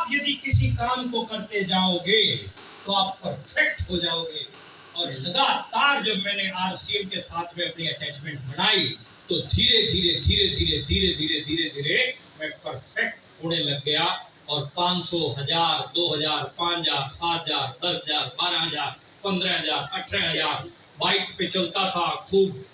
आप यदि किसी काम को करते जाओगे तो आप परफेक्ट हो जाओगे। और लगातार जब मैंने आरसीएम के साथ में अपनी अटैचमेंट बनाई तो धीरे धीरे धीरे धीरे धीरे धीरे धीरे धीरे मैं परफेक्ट होने लग गया। और 500, 1000, 2000, 5000, 7000, 10000, 12000, 15000, 18000 बाइक पे चलता था। खूब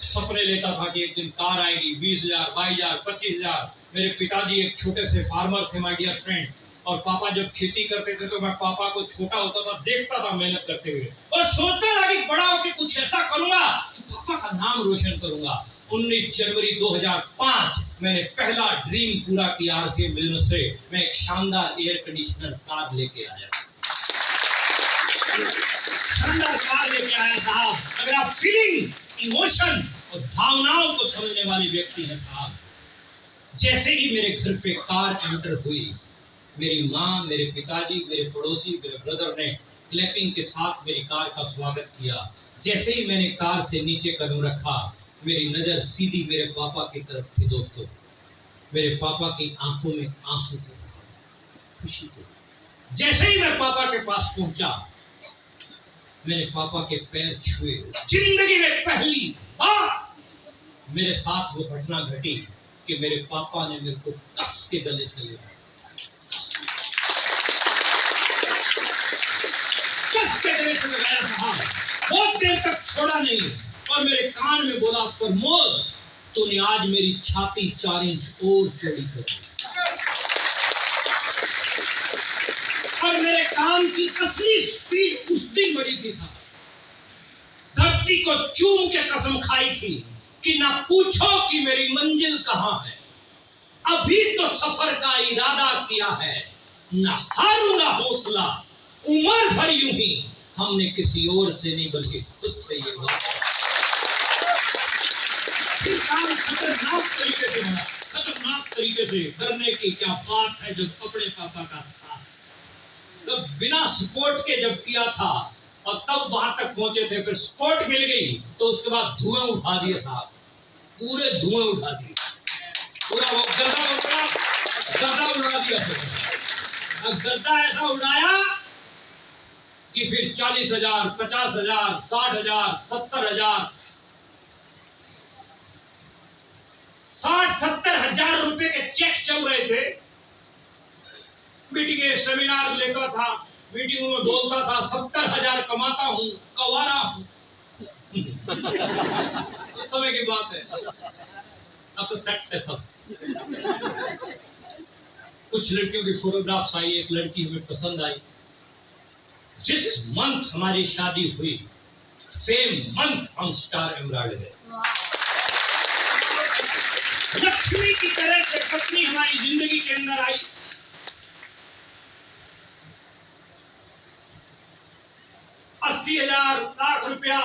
सपने लेता था कि एक दिन कार आएगी। 20000, 22000, 25000। मेरे पिताजी एक छोटे से फार्मर थे माय डियर फ्रेंड, और पापा जब खेती करते थे तो मैं पापा को छोटा होता था देखता था मेहनत करते हुए, और सोचता था कि बड़ा होकर कुछ ऐसा करूंगा कि पापा का नाम रोशन करूंगा। 19 जनवरी 2005 मैंने पहला ड्रीम पूरा किया आरसीएम बिजनेस से। मैं एक शानदार एयर कंडीशनर कार लेके आया। शानदार कार लेके आया साहब। अगर आप फीलिंग, इमोशन और भावनाओं को समझने वाले व्यक्ति हैं साहब, जैसे ही मेरे घर पे कार एंटर हुई, मेरी माँ, मेरे पिताजी, मेरे पड़ोसी, मेरे ब्रदर ने क्लैपिंग के साथ मेरी कार का स्वागत किया। जैसे ही मैंने कार से नीचे कदम रखा, मेरी नजर सीधी मेरे पापा की तरफ थी। दोस्तों, मेरे पापा की आंखों में आंसू थे, खुशी थी। जैसे ही मैं पापा के पास पहुंचा, मैंने पापा के पैर छुए। जिंदगी में पहली बार मेरे साथ वो घटना घटी कि मेरे पापा ने मेरे को कस के गले से लिया, कस के गले से लगाया साहब। बहुत देर तक छोड़ा नहीं और मेरे कान में बोला, प्रमोद तूने आज मेरी छाती 4 इंच और चौड़ी कर दी। और मेरे काम की असली स्पीड उस दिन बड़ी थी साहब। धरती को चूम के कसम खाई थी कि ना पूछो कि मेरी मंजिल कहां है। अभी तो सफर का इरादा किया है, ना हारूंगा हौसला, उम्र भर यूं ही। हमने किसी और से नहीं बल्कि खुद से ये बात। काम खतरनाक तरीके से बना, खतरनाक तरीके से करने की क्या बात है। जब अपने पापा का साथ, तब बिना सपोर्ट के जब किया था और तब वहां तक पहुंचे थे, फिर सपोर्ट मिल गई तो उसके बाद धुएं उठा दिए साहब, पूरे धुएं उठा दिए, पूरा वो गर्दा उड़ा दिया। अब गर्दा ऐसा उड़ाया कि फिर 40,000, 50,000, 60,000, 70,000, 60-70 हजार रुपए के चेक चल रहे थे। मीटिंग सेमिनार लेता था, मीटिंग में बोलता था 70,000 कमाता हूं, कवारा हूं। उस समय की बात है, अब तो सेट है सब। कुछ लड़कियों की फोटोग्राफ्स आई, एक लड़की हमें पसंद आई। जिस मंथ हमारी शादी हुई, सेम मंथ हम स्टार एमराल्ड गए। लक्ष्मी की तरह से पत्नी हमारी जिंदगी के अंदर आई। $80,000 लाख रुपया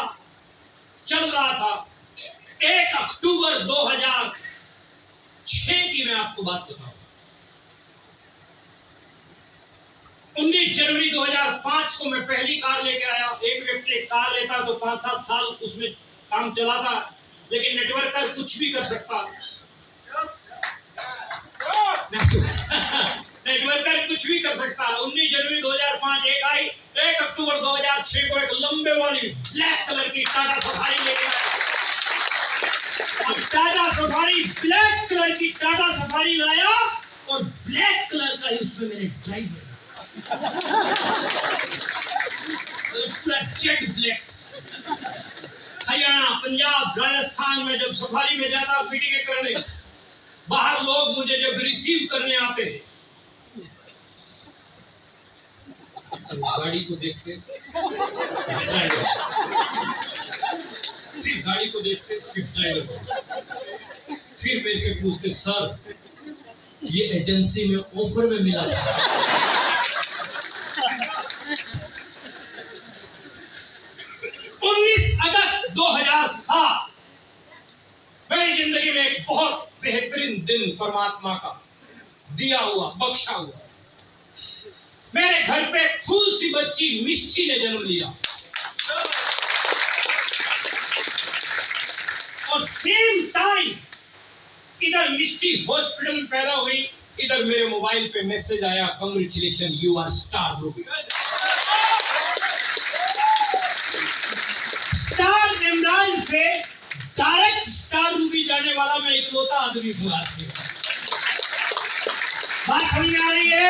चल रहा था। 1 अक्टूबर 2006 की मैं आपको बात बताऊं। 19 जनवरी 2005 को मैं पहली कार लेकर आया। एक व्यक्ति एक कार लेता तो 5-7 साल उसमें काम चलाता, लेकिन नेटवर्कर कुछ भी कर सकता। नेटवर्कर कुछ भी कर सकता। 19 जनवरी 2005 एक आई। 1 अक्टूबर 2006 को एक लंबे वाली ब्लैक कलर की टाटा सफारी लेके आया। अब टाटा सफारी, ब्लैक कलर की टाटा सफारी लाया और ब्लैक कलर का ही उसमें मेरे ड्राइवर पूरा जेट ब्लैक। हरियाणा, पंजाब, राजस्थान में जब सफारी में जाता मीटिंग करने, बाहर लोग मुझे जब रिसीव करने आते, गाड़ी को देखते, सिर्फ गाड़ी को देखते, सिर्फ ड्राइवर। फिर मेरे से पूछते, सर ये एजेंसी में ऑफर में मिला था। 19 अगस्त 2007 मेरी जिंदगी में एक बहुत बेहतरीन दिन परमात्मा का दिया हुआ, बख्शा हुआ। मेरे घर पे फूल सी बच्ची मिष्टी ने जन्म लिया और सेम टाइम इधर मिष्टी हॉस्पिटल में पैदा हुई इधर मेरे मोबाइल पे मैसेज आया, congratulation you are star Ruby. Star Imran से डायरेक्ट स्टार रूबी जाने वाला मैं इकलौता आदमी हूँ। बात समझ में आ रही है?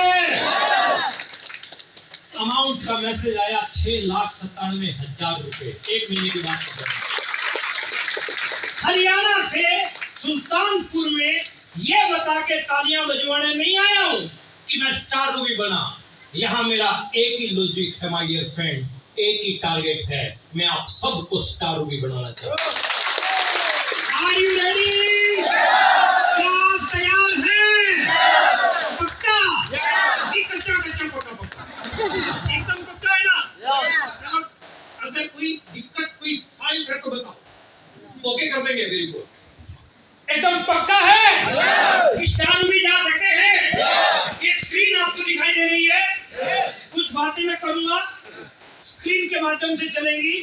अमाउंट का मैसेज आया 6,97,000 रुपए, 1 महीने की बात। हरियाणा से सुल्तानपुर में ये बता के तालियां बजवाने नहीं आया हूं कि मैं स्टार रूबी बना। यहां मेरा एक ही लॉजिक है माय डियर फ्रेंड, एक ही टारगेट है, मैं आप सबको स्टार रूबी बनाना चाहता हूं। Are you ready? क्या आप तैयार हैं? पक्का? कच्चा कच्चा पक्का पक्का एकदम पक्का है ना? अगर कोई दिक्कत कोई फाइल है तो बताओ, ओके कर देंगे मेरी को। एकदम पक्का है? स्टार रूबी जा सकते हैं? ये स्क्रीन आपको दिखाई दे रही है, कुछ बातें मैं करूंगा, स्क्रीन के माध्यम से चलेंगी।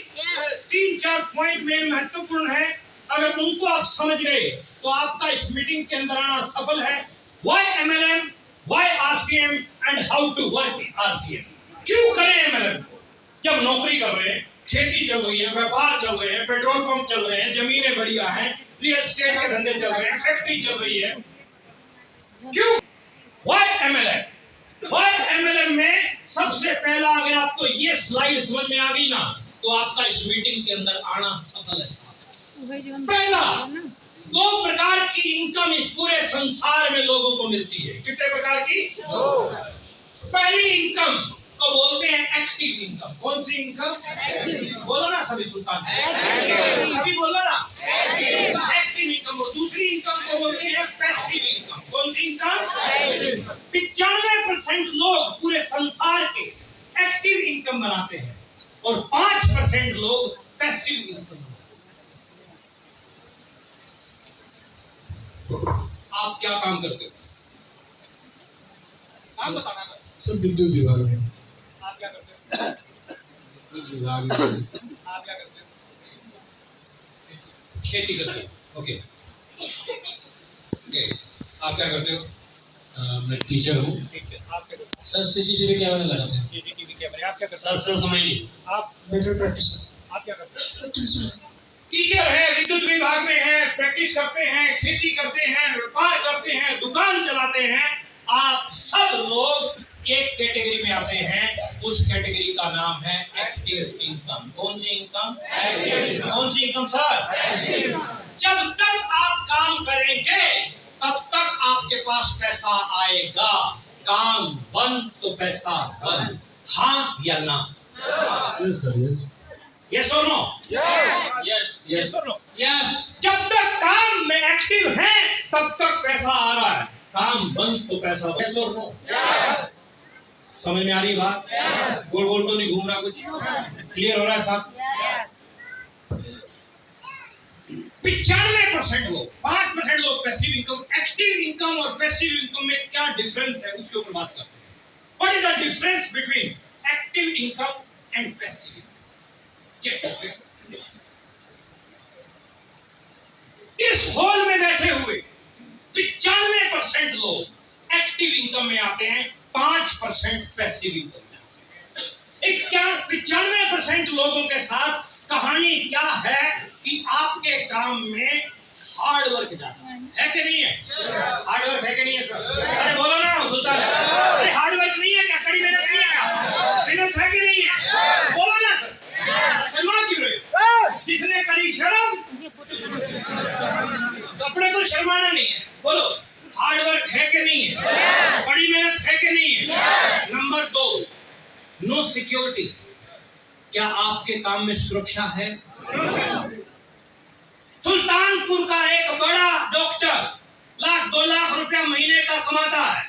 3-4 पॉइंट मेरे महत्वपूर्ण है, अगर उनको आप समझ गए तो आपका इस मीटिंग के अंदर आना सफल है। Why MLM, why RCM and how to work RCM? क्यों करें MLM? जब नौकरी कर रहे हैं, खेती चल रही है, व्यापार चल रहे हैं, पेट्रोल पंप चल रहे हैं, जमीनें बढ़िया हैं, रियल एस्टेट के धंधे चल रहे हैं, फैक्ट्री चल रही है, क्यों? Why MLM? Why MLM में सबसे पहला अगर आपको ये स्लाइड समझ में आ गई ना, तो आपका इस मीटिंग के अंदर आना सफल है। पहला, 2 प्रकार की इनकम इस पूरे संसार में लोगों को मिलती है। कितने प्रकार की? 2। पहली इनकम को बोलते हैं एक्टिव इनकम। कौन सी इनकम? बोलो ना सभी सुल्तान, सभी बोलो ना, एक्टिव इनकम। और दूसरी इनकम को बोलते हैं पैसिव इनकम। कौन सी इनकम? 95% लोग पूरे संसार के एक्टिव इनकम बनाते हैं और 5% लोग पैसिव इनकम बनाते हैं। आप क्या काम करते हो? काम बताना सब विद्युत विभाग में। आप क्या करते हो? विभाग में आप क्या करते हो? खेती करते हो। ओके, आप क्या करते हो? मैं टीचर हूँ। ठीक है, आप क्या करते हो? सर सीसीटीवी कैमरा लगाते हैं। सीसीटीवी कैमरे। आप क्या करते हो? सर समझिए, आप मेडिकल प्रैक्टिस। आप क्या करते हो? टीचर है, विद्युत विभाग में है, प्रैक्टिस करते हैं, खेती करते हैं, व्यापार करते हैं, दुकान चलाते हैं। आप सब लोग एक कैटेगरी में आते हैं, उस कैटेगरी का नाम है एक्टिव इनकम। कौन सी इनकम? कौन सी इनकम सर? जब तक आप काम करेंगे तब तक आपके पास पैसा आएगा। काम बंद तो पैसा बंद। हाँ या ना? Yes sir, yes. यस और नो? यस यस और नो? यस। जब तक काम में एक्टिव है तब तक पैसा आ रहा है, काम बंद तो पैसा बंद। यस और नो? समझ में आ रही है बात? गोल गोल तो नहीं घूम रहा कुछ? क्लियर हो रहा है साहब? 95% लोग, 5% लोग पैसिव इनकम। एक्टिव इनकम और पैसिव इनकम में क्या डिफरेंस है उसके ऊपर बात करते हैं। What is the difference between active income and passive income? इस हॉल में बैठे हुए 95% लोग एक्टिव इनकम में आते हैं, 5% पैसिव इनकम में आते हैं। 95% लोगों के साथ कहानी क्या है कि आपके काम में हार्ड वर्क ज्यादा है कि नहीं है? हार्ड वर्क है कि नहीं है सर? अरे बोलो ना सुल्तान, अरे हार्ड वर्क नहीं है क्या? कड़ी मेहनत नहीं है क्या? मेहनत है कि नहीं है? बोलो ना सर, शर्मा क्यों रहे हो? जिसने करी शर्म, अपने को शर्माना नहीं है। बोलो, हार्ड वर्क है कि नहीं है? बड़ी मेहनत है कि नहीं है? Number 2, no security. क्या आपके काम में सुरक्षा है? सुल्तानपुर का एक बड़ा डॉक्टर 1-2 लाख रुपया महीने का कमाता है,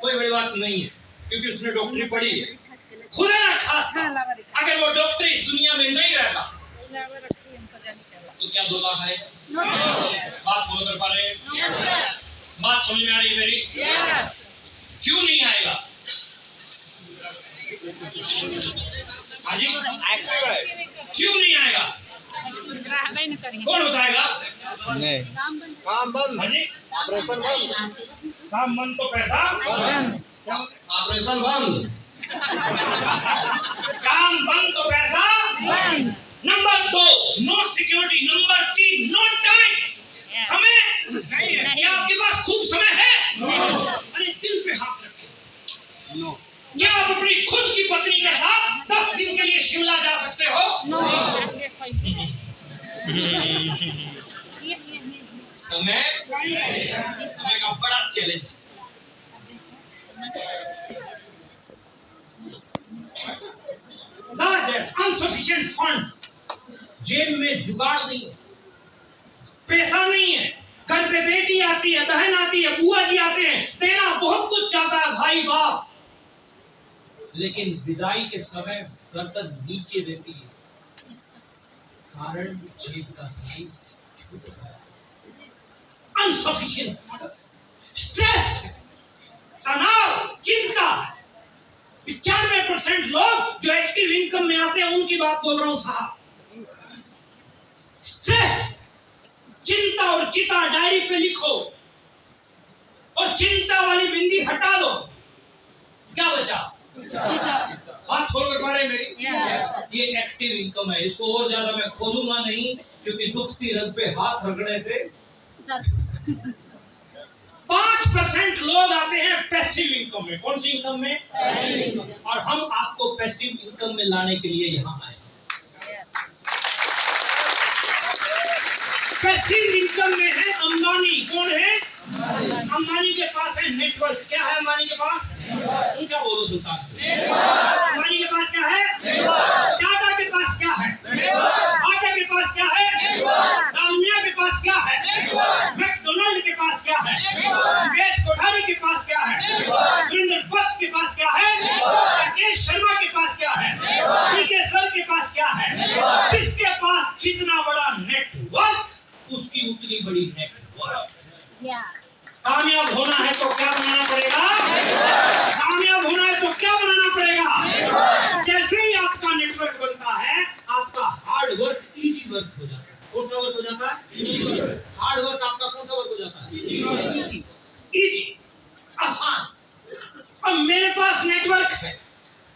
कोई बड़ी बात नहीं है क्योंकि उसने डॉक्टरी पढ़ी है। खुदा ना खास्ता अगर वो डॉक्टर इस दुनिया में नहीं रहता तो क्या 2 लाख है? बात फॉलो कर पा रहे हैं? बात समझ में आ रही है मेरी? क्यों नहीं आएगा? हाजी क्यों नहीं आएगा? कौन बताएगा? नहीं, काम बंद, हाजी ऑपरेशन बंद। काम बंद तो पैसा ऑपरेशन बंद। काम बंद तो पैसा। Number 2, no security. Number 3, no time. समय नहीं है। क्या आपके पास खूब समय है? अरे दिल पे हाथ रखें। क्या आप अपनी खुद की पत्नी के साथ 10 दिन के लिए शिमला जा सकते हो? समय का बड़ा चैलेंज। अनसफिशिएंट फंड्स। जेब में जुगाड़ नहीं है, पैसा नहीं है। घर पे बेटी आती है, बहन आती है, बुआ जी आते हैं, देना बहुत कुछ चाहता है भाई बाप, लेकिन विदाई के समय गर्दन नीचे देती है, कारण जेब का साइज छोटा है। अनसफिशिएंट फंड, स्ट्रेस, तनाव, चिंता। 95% लोग जो एक्टिव इनकम में आते हैं उनकी बात बोल रहा हूं साहब। स्ट्रेस, चिंता और चिता डायरी पे लिखो और चिंता वाली बिंदी हटा दो। क्या बचा? हाथ छोड़कर मारे मेरी। ये एक्टिव इनकम है। इसको और ज्यादा मैं खोलूंगा नहीं, क्योंकि दुखती रग पे हाथ रगड़ने से 5% लोग आते हैं पैसिव इनकम में। कौन सी इनकम में? और हम आपको पैसिव इनकम में लाने के लिए यहाँ आए। पैसिव इनकम में है अंबानी। कौन है? अंबानी के पास है नेटवर्क। क्या है अंबानी के पास? ऊंचा बोलो सुल्तान। अंबानी के पास क्या है? टाटा के पास क्या है? टाटा के पास क्या है? डालमिया के पास क्या है? मैकडोनाल्ड के पास क्या है? मुकेश कोठारी के पास क्या है? सुरेंद्र भट्ट के पास क्या है? राकेश शर्मा के पास क्या है? पीके सर के पास क्या है? जिसके पास जितना बड़ा नेटवर्क उसकी उतनी बड़ी नेटवर्क। कामयाब होना है तो क्या बनाना पड़ेगा? कामयाब होना है तो क्या बनाना पड़ेगा? जैसे ही आपका नेटवर्क बनता है, आपका हार्ड वर्क इजी वर्क हो जाता है। कौन सा वर्क हो जाता है? हार्ड वर्क आपका कौन सा वर्क हो जाता है? इजी, आसान। अब मेरे पास नेटवर्क है,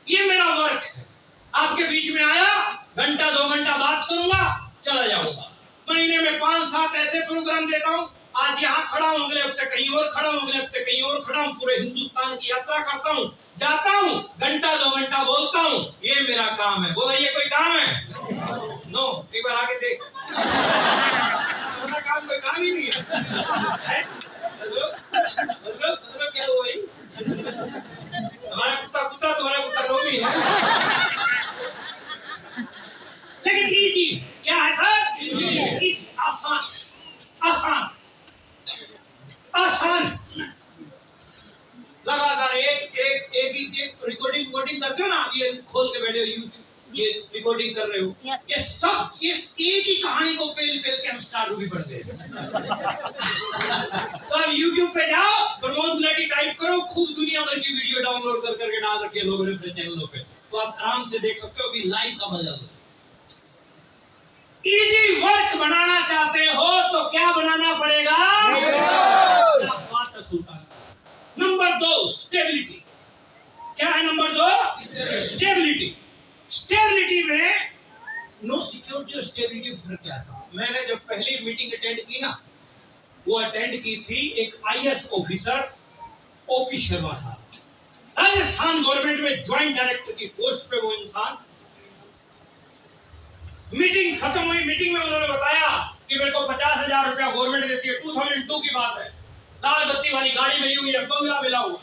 ये मेरा वर्क है। आपके बीच में आया, घंटा 2 घंटा बात करूंगा, चला जाऊंगा। महीने में 5-7 ऐसे प्रोग्राम देता हूं। आज यहाँ खड़ा हूं, अगले हफ्ते कहीं और खड़ा हूं, अगले हफ्ते कहीं और खड़ा हूं। पूरे हिंदुस्तान की यात्रा करता हूं, जाता हूं, घंटा 2 घंटा बोलता हूं। ये मेरा काम है। बोला ये कोई काम है? नो। एक बार आगे देख। मेरा काम कोई काम ही नहीं है। मतलब क्या हुआ भाई? हमारा कुत्ता कुत्ता, तुम्हारा कुत्ता टोपी है। लेकिन इजी क्या है सर? आसान, आसान, आसान। लगातार एक रिकॉर्डिंग करते हो ना, ये खोल के बैठे हो यूट्यूब, ये रिकॉर्डिंग कर रहे हो। ये सब ये एक ही कहानी को पेल के हम स्टार रूबी पढ़ गए। तो अब यूट्यूब पे जाओ, प्रमोद गुलाटी टाइप करो, खूब दुनिया भर की वीडियो डाउनलोड करके डाल रखे लोगों ने अपने चैनलों पे, तो आप आराम से देख सकते हो। अभी लाइव का मजा लो। इजी वर्क बनाना चाहते हो तो क्या बनाना पड़ेगा? बात सुल्तान। Number 2, stability. क्या है नंबर 2? स्टेबिलिटी। स्टेबिलिटी में नो सिक्योरिटी और स्टेबिलिटी फर्क क्या है? मैंने जब पहली मीटिंग अटेंड की ना, वो अटेंड की थी एक आईएएस ऑफिसर ओपी शर्मा साहब, राजस्थान गवर्नमेंट में ज्वाइंट डायरेक्टर की पोस्ट पे वो इंसान। मीटिंग खत्म हुई, मीटिंग में उन्होंने बताया कि मेरे को 50,000 रुपया गवर्नमेंट देती है। 2002 की बात है। लाल बत्ती वाली गाड़ी मिली हुई है, बंगला मिला हुआ,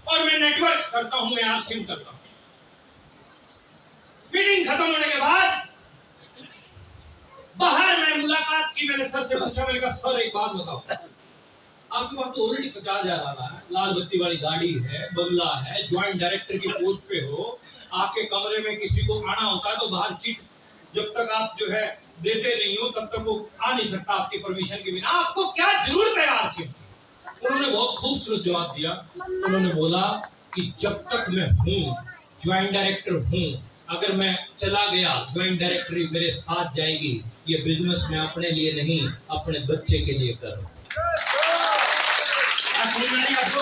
और मैं नेटवर्क करता हूं, मैं आरसीएम करता हूं। मीटिंग खत्म होने के बाद बाहर मैं मुलाकात की, मैंने सर से पूछा, मैंने कहा सर एक बात बताओ, आपके पास तो ऑलरेडी 50,000 आ रहा है, लाल बत्ती वाली गाड़ी है, बंगला है, ज्वाइंट डायरेक्टर की पोस्ट पे हो, आपके कमरे में किसी को आना होता है तो बाहर चिट, जब तक आप जो है देते नहीं हो तब तक वो आ नहीं सकता आपकी परमिशन के बिना, आपको क्या जरूरत है आरसीएम की? उन्होंने बहुत खूबसूरत जवाब दिया। उन्होंने बोला कि जब तक मैं हूँ, ज्वाइंट डायरेक्टर हूँ, अगर मैं चला गया, ज्वाइंट डायरेक्टरी मेरे साथ जाएगी। ये बिजनेस मैं अपने लिए नहीं, अपने बच्चे के लिए कर रहा हूं। बात समझ में आ रही है आपको?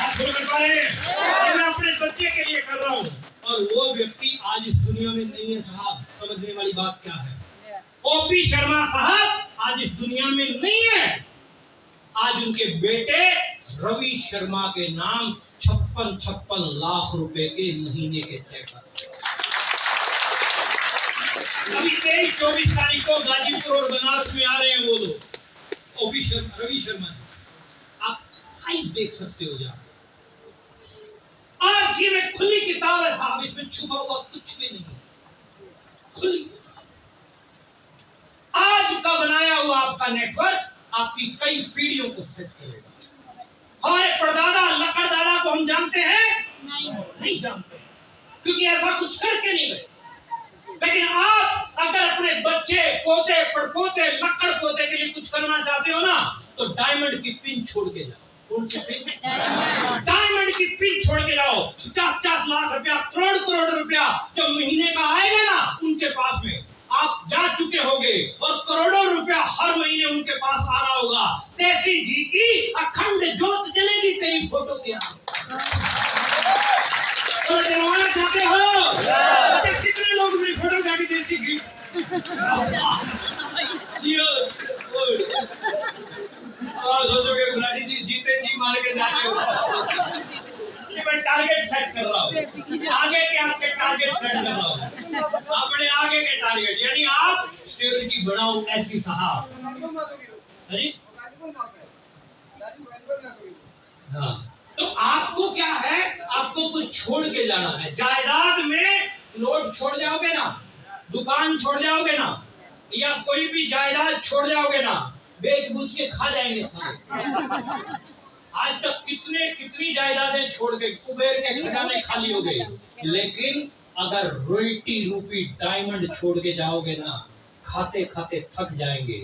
आप फॉलो कर पा रहे हैं? ये मैं अपने बच्चे के लिए कर रहा हूँ। और वो व्यक्ति आज इस दुनिया में नहीं है साहब। समझने वाली बात क्या है? ओपी शर्मा साहब आज इस दुनिया में नहीं है। आज उनके बेटे रवि शर्मा के नाम 56 लाख रुपए के महीने के चेक आते हैं। अभी 23-24 तारीख को गाजीपुर और बनारस में आ रहे हैं वो लोग। ओपी शर्मा, रवि शर्मा, आप लाइव देख सकते हो जाकर। आज ये में खुली किताब है साहब, इसमें छुपा हुआ कुछ भी नहीं, खुली। आज का बनाया हुआ आपका नेटवर्क आपकी कई पीढ़ियों को सेट करेगा। हमारे परदादा लकड़दादा को हम जानते हैं? नहीं जानते, क्योंकि ऐसा कुछ करके नहीं गए। लेकिन आप अगर अपने बच्चे, पोते, पड़पोते, लकड़ पोते के लिए कुछ करना चाहते हो ना, तो डायमंड की पिन छोड़ के जाओ। उनकी पिन, डायमंड की पिन छोड़ के जाओ। 50 लाख रुपया, करोड़ रुपया जो महीने का आएगा ना उनके पास में, आप जा चुके होंगे और करोड़ों रुपया हर महीने उनके पास आ रहा होगा। देसी घी की अखंड ज्योत जलेगी तेरी फोटो के आगे। तो जलवाना चाहते हो? तो कितने लोग मेरी फोटो जाके देसी घी? और सोचोगे गुलाटी जी जीते जी मार के जाते हो। ये मैं टारगेट सेट कर रहा हूँ, आगे के आपके टारगेट सेट कर रहा हूँ, अपने आगे के टारगेट। यानी आप सिक्योरिटी बनाओ ऐसी साहब। हाँ, तो आपको क्या है, आपको कुछ छोड़ के जाना है। जायदाद में लोड छोड़ जाओगे ना, दुकान छोड़ जाओगे ना, या कोई भी जायदाद छोड़ जाओगे ना, बेच बूझ के खा जाएंगे सारे। आज तक कितनी जायदादें छोड़ गई, कुबेर के खजाने खाली हो गए। लेकिन अगर रॉयल्टी रूपी डायमंड छोड़ के जाओगे ना, खाते खाते थक जाएंगे,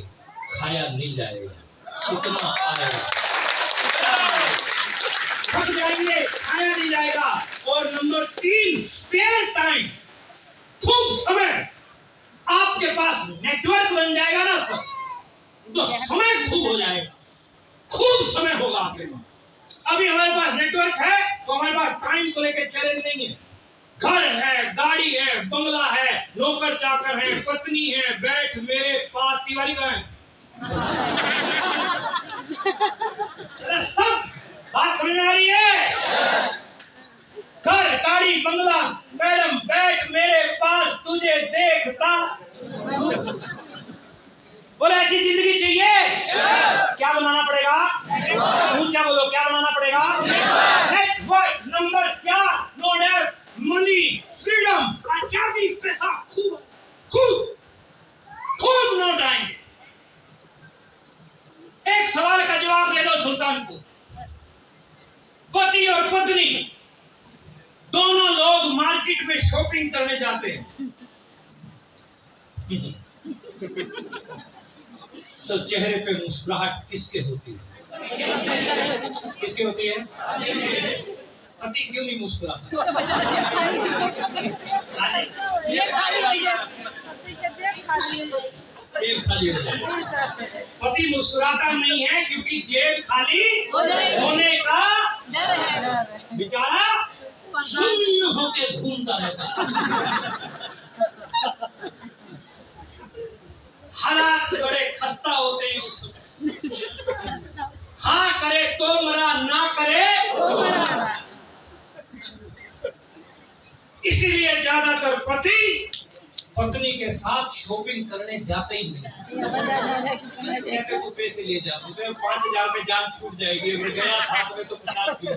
खाया नहीं जाएगा, इतना आएगा, थक जाएंगे, खाया नहीं जाएगा। और नंबर 3, स्पेयर टाइम, खूब समय। आपके पास नेटवर्क बन जाएगा ना सर, तो समय खूब हो जाएगा, खूब समय होगा आपके पास। अभी हमारे पास नेटवर्क है तो हमारे पास टाइम को लेकर चैलेंज नहीं है। घर है, गाड़ी है, बंगला है, नौकर चाकर है, पत्नी है, बैठ मेरे पास, तिवारी का है, सब बात समझ में आ रही है? घर, गाड़ी, बंगला, मैडम बैठ मेरे पास, तुझे देखता। बोले ऐसी जिंदगी चाहिए? क्या बनाना पड़ेगा? क्या बोलो, क्या बनाना पड़ेगा? Network. Number 4, no doubt, money, freedom, आजादी, पैसा, खूब खूब खूब नोट आएंगे। एक सवाल का जवाब दे दो सुल्तान को। पति और पत्नी दोनों लोग मार्केट में शॉपिंग करने जाते हैं, तो चेहरे पे मुस्कुराहट किसके होती है? किसके होती है? पति क्यों नहीं मुस्कुराता? जेब खाली हो जाए। पति मुस्कुराता नहीं है क्योंकि जेब खाली होने का डर है। बेचारा शून्य होके घूमता रहता है। हालात बड़े खस्ता होते हैं उस समय। हाँ करे तो मरा, ना करे तो मरा। इसीलिए ज्यादातर पति पत्नी के साथ शॉपिंग करने जाते ही नहीं। कहते तो पैसे ले जा, मुझे 5,000 में जान छूट जाएगी, अगर गया साथ में तो 50 की।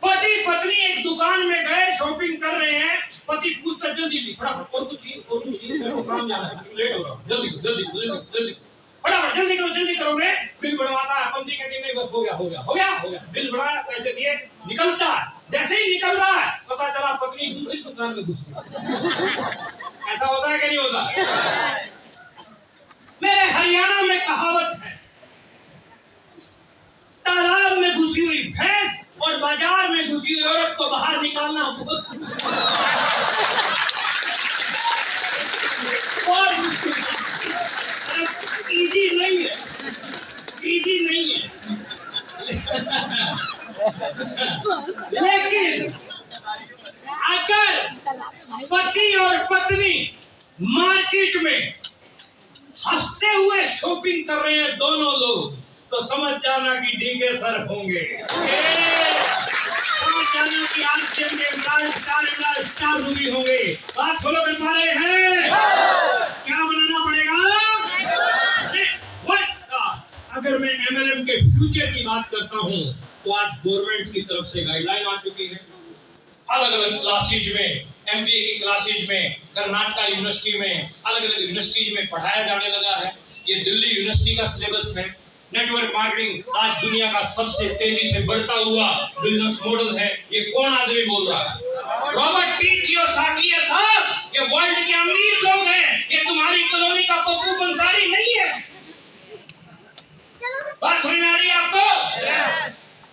पति पत्नी एक दुकान में गए, शॉपिंग कर रहे हैं। पति पूछता जल्दी फटाफट, और कुछ मेरे को काम जाना है, लेट हो रहा हूँ, जल्दी फटाफट जल्दी करो। मैं बिल बनवाता है, पंजी कहती नहीं, बस हो गया। बिल बनाया, पैसे दिए, निकलता है। जैसे ही निकल रहा है पता चला पत्नी दूसरी दुकान में घुस गई। ऐसा होता है कि नहीं होता? मेरे हरियाणा में कहावत है, तालाब में घुसी हुई भैंस और बाजार में घुसी हुई औरत को बाहर निकालना बहुत और शॉपिंग कर रहे हैं दोनों लोग, तो समझ जाना कि डीके सर होंगे। समझ जाना कि आरसीएम के स्टार मूवी होंगे। बात फॉलो कर पा रहे हैं? क्या बनाना पड़ेगा? अगर मैं एमएलएम के फ्यूचर की बात करता हूं, तो आज गवर्नमेंट की तरफ से गाइडलाइन आ चुकी है। अलग अलग क्लासेज में, एमबीए की क्लासेज में, कर्नाटका यूनिवर्सिटी में, अलग अलग यूनिवर्सिटीज में पढ़ाया जाने लगा है। ये दिल्ली यूनिवर्सिटी का सिलेबस है। नेटवर्क मार्केटिंग आज दुनिया का सबसे तेजी से बढ़ता हुआ बिजनेस मॉडल है। ये कौन आदमी बोल रहा है? रॉबर्ट टी कियोसाकी साहब। ये वर्ल्ड के अमीर लोग हैं। ये तुम्हारी कॉलोनी का पप्पू बंसारी नहीं है। बात समझ में आ रही है आपको?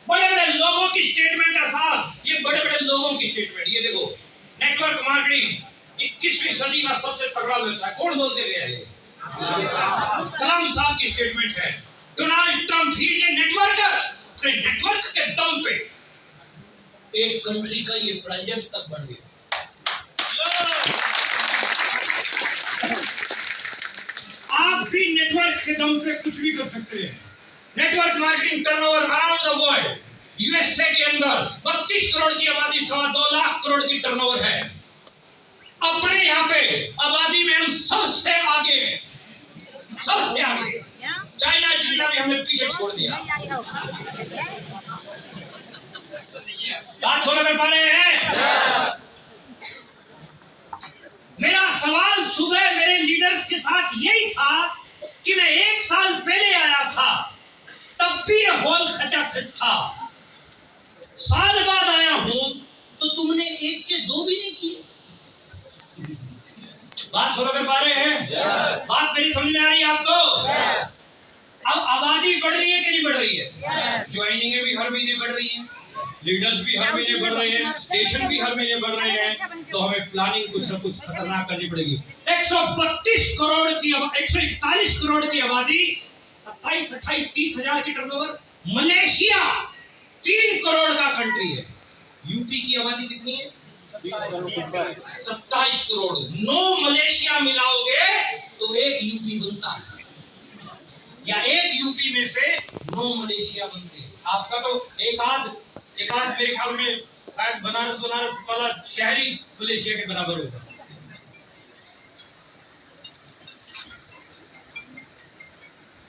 बड़े बड़े लोगों की स्टेटमेंट है साहब। ये बड़े बड़े लोगों की स्टेटमेंट। ये देखो, नेटवर्क मार्केटिंग 21वीं सदी का सबसे तगड़ा व्यवसाय। कौन बोल के गया है? कलाम साहब की स्टेटमेंट है। Donald Trump he is a networker. अपने नेटवर्क के दम पे एक कंट्री का ये प्रेसिडेंट तक बन गया। आप भी नेटवर्क के दम पे कुछ भी कर सकते हैं। Network marketing turnover around the world, USA के अंदर 32 करोड़ की आबादी, 2.25 लाख करोड़ की टर्नओवर है। अपने यहाँ पे आबादी में हम सबसे आगे हैं, सबसे आगे। चाइना जितना भी हमने पीछे छोड़ दिया। बात थोड़ा कर पा रहे हैं? मेरा सवाल सुबह मेरे लीडर्स के साथ यही था कि मैं 1 साल पहले आया था, तब भी हॉल खचाखच था। साल बाद आया हूं तो तुमने 1 के 2 भी नहीं किए। बात थोड़ा कर पा रहे हैं? बात मेरी समझ में आ रही है आपको? अब आबादी बढ़ रही है कि नहीं बढ़ रही है? ज्वाइनिंग भी हर महीने बढ़ रही है, लीडर्स भी हर महीने बढ़ रहे हैं, स्टेशन भी हर महीने बढ़ रहे हैं। तो हमें प्लानिंग कुछ न कुछ खतरनाक करनी पड़ेगी। 132 करोड़ की 141 करोड़ की आबादी, 27, 28, 30 हजार की टर्नओवर। मलेशिया 3 करोड़ का कंट्री है। यूपी की आबादी कितनी है? 27 करोड़। 9 मलेशिया मिलाओगे तो 1 यूपी बनता है, या 1 यूपी में से 9 मलेशिया बनते हैं। आपका तो एक आध मेरे ख्याल में बनारस वाला शहरी मलेशिया के बराबर होगा।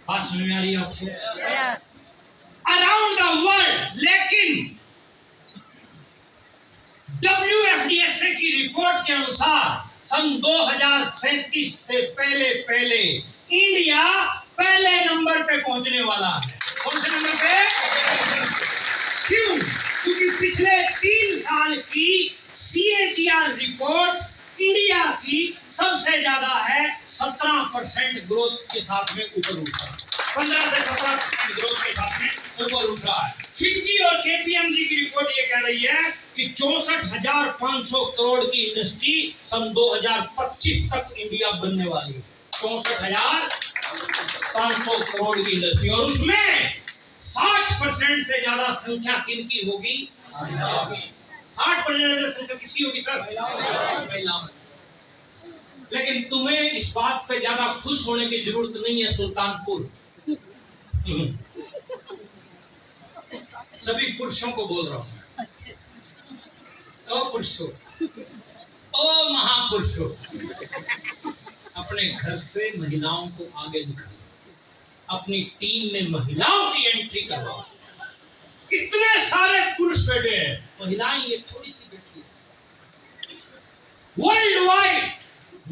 बात समझ में आ रही है आपको? Around the world. लेकिन WFDSA की रिपोर्ट के अनुसार सन 2037 से पहले इंडिया पहले नंबर पे पहुंचने वाला है। कौन से नंबर पे? क्यों? क्योंकि पिछले 3 साल की CAGR रिपोर्ट इंडिया की सबसे ज्यादा है। 17% ग्रोथ के साथ में ऊपर उठ रहा है। 15 से 17% ग्रोथ के साथ में ऊपर उठ रहा है। फिक्की और KPMG की रिपोर्ट ये कह रही है कि 64,500 करोड़ की इंडस्ट्री सन 2025 तक इंडिया बनने वाली है। 64,500 करोड़ की इंडस्ट्री, और उसमें 60% से ज्यादा संख्या किनकी होगी? 60% से संख्या किसकी होगी सर? महिलाओं। लेकिन तुम्हें इस बात पे ज्यादा खुश होने की जरूरत नहीं है सुल्तानपुर। सभी पुरुषों को बोल रहा हूं। ओ पुरुषों, ओ महापुरुषों, अपने घर से महिलाओं को आगे निकालो। अपनी टीम में महिलाओं की एंट्री करवाओ। इतने सारे पुरुष बैठे हैं, महिलाएं ये थोड़ी सी बैठी है। वर्ल्ड वाइड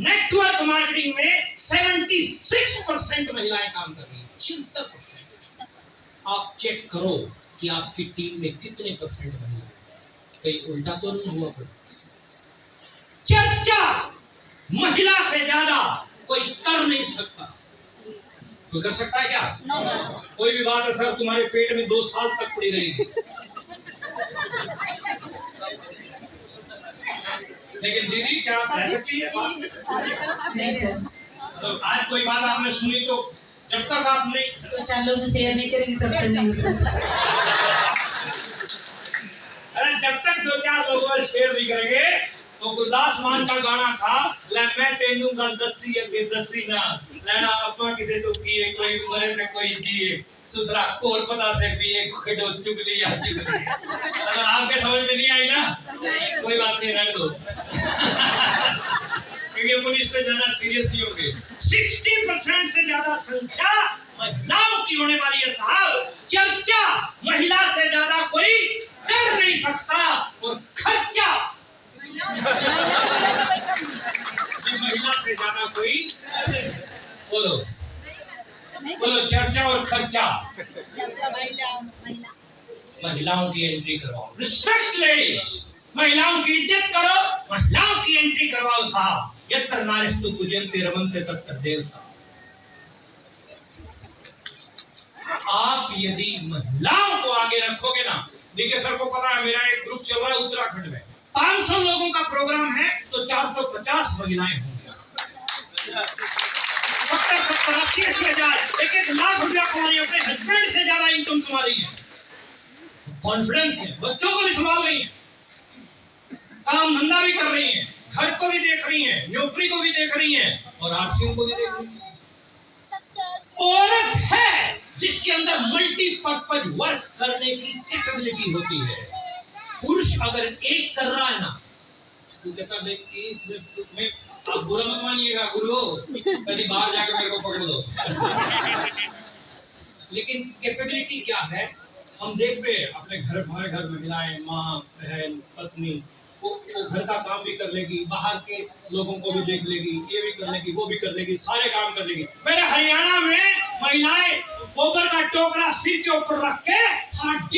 नेटवर्क मार्केटिंग में 76% महिलाएं काम कर रही हैं। 76%। आप चेक करो कि आपकी टीम में कितने परसेंट महिलाएं। कहीं उल्टा तो नहीं हुआ? पर चर्चा महिला से ज्यादा कोई कर नहीं सकता। कोई कर सकता है क्या? no. कोई भी बात है सर तुम्हारे पेट में 2 साल तक पड़ी रहेगी। लेकिन दीदी क्या आप रह सकती है बात? तो आज कोई बात आपने सुनी तो जब तक आप नहीं 4 लोग शेयर नहीं करेंगे तब तक नहीं हो सकता। अरे जब तक 2-4 लोग शेयर नहीं करेंगे तो गुरदास मान का गाना था, ले मैं तेनू गल दसी अगे दसी ना, लेना अपना किसे तो किए, कोई मरे ते कोई जिए, सुसरा कोर पता से पिए, खडो चुगली या चुगली। अगर आपके समझ में नहीं आई ना, कोई बात नहीं, रहने दो। क्योंकि पुलिस पे ज्यादा सीरियस नहीं होंगे। 60% से ज्यादा संख्या महिलाओं की होने वाली है साहब। चर्चा महिला से ज्यादा कोई कर नहीं सकता, और खर्चा महिला से ज्यादा कोई, बोलो बोलो, चर्चा और खर्चा। महिलाओं की एंट्री करवाओ, रिस्पेक्ट लेडीज, महिलाओं की इज्जत करो, महिलाओं की एंट्री करवाओ साहब। यत्र नारीस्तु पूज्यन्ते रमन्ते तत्र देवता। आप यदि महिलाओं को आगे रखोगे ना, देखिए सर को पता है मेरा एक ग्रुप चल रहा है उत्तराखंड में, 500 लोगों का प्रोग्राम है, तो 450 महिलाएं होंगी। 70-70, 80-80 हजार, 1-1 लाख रुपया कमा रही है, अपने हस्बैंड से ज्यादा इनकम कमा रही है। कॉन्फिडेंस है, बच्चों को भी संभाल रही है, काम धंधा भी कर रही है, घर को भी देख रही है, नौकरी को भी देख रही है, और आर्थिक को भी देख रही है। औरत है जिसके अंदर मल्टीपर्पज वर्क करने की कैपेबिलिटी होती है। पुरुष अगर एक कर रहा है ना, तो कहता है मैं, आप बुरा मत मानिएगा गुरु, कभी बाहर जाकर मेरे को पकड़ दो। लेकिन कैपेबिलिटी क्या है, हम देखते हैं अपने घर, हमारे घर महिलाएं, माँ, बहन, पत्नी, वो घर का काम भी कर लेगी, बाहर के लोगों को भी देख लेगी, ये भी कर लेगी, वो भी कर लेगी, सारे काम कर लेगी। मेरे हरियाणा में महिलाएं गोबर का टोकरा सिर के ऊपर रख के